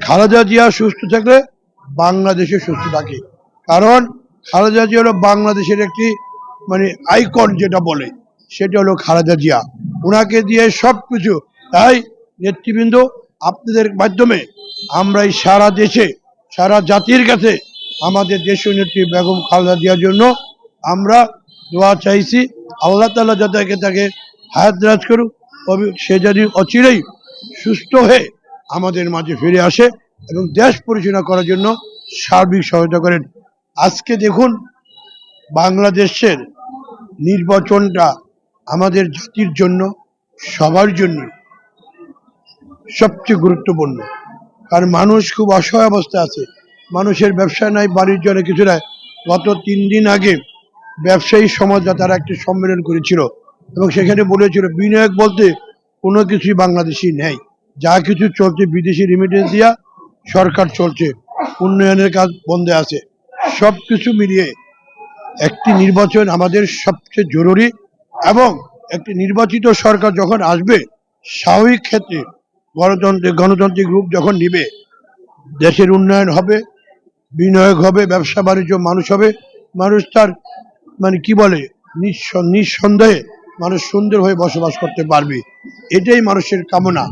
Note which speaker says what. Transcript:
Speaker 1: খালেদা জিয়া সুস্থ থাকলে বাংলাদেশে সুস্থ থাকে। কারণ খালেদা জিয়া হলো বাংলাদেশের একটি আইকন, যেটা বলে সেটা হলো খালেদা জিয়া। ওনাকে দিয়ে সব কিছু। তাই নেতৃবৃন্দ, আপনাদের মাধ্যমে আমরা এই সারা দেশে, সারা জাতির কাছে আমাদের দেশীয় নেত্রী বেগম খালেদা জিয়ার জন্য আমরা দোয়া চাইছি। আল্লাহ তাআলা যাতে তাকে হায়াত দারাজ করুক, সে যদি অচিরেই সুস্থ হয়ে আমাদের মাঝে ফিরে আসে এবং দেশ পরিচালনা করার জন্য সার্বিক সহায়তা করেন। আজকে দেখুন, বাংলাদেশের নির্বাচনটা আমাদের জাতির জন্য, সবার জন্য সবচেয়ে গুরুত্বপূর্ণ। কারণ মানুষ খুব অসহায় অবস্থায় আছে, মানুষের ব্যবসা নাই, বাণিজ্য নেই, কিছু নাই। গত 3 দিন আগে ব্যবসায়ী সমাজ তারা একটি সম্মেলন করেছিল এবং সেখানে বলেছিল বিনিয়োগ বলতে কোনো কিছুই বাংলাদেশি নেই, যা কিছু চলছে বিদেশি রেমিটেন্স দিয়া সরকার চলছে, উন্নয়নের কাজ বন্ধে আছে। সব কিছু মিলিয়ে একটি নির্বাচন আমাদের সবচেয়ে জরুরি এবং একটি নির্বাচিত সরকার যখন আসবে, স্বাভাবিক ক্ষেত্রে গণতান্ত্রিক রূপ যখন নিবে, দেশের উন্নয়ন হবে, বিনিয়োগ হবে, ব্যবসা বাণিজ্য মানুষ হবে, মানুষ তার কি বলে নিঃসন্দেহে মানুষ সুন্দর হয়ে বসবাস করতে পারবে। এটাই মানুষের কামনা।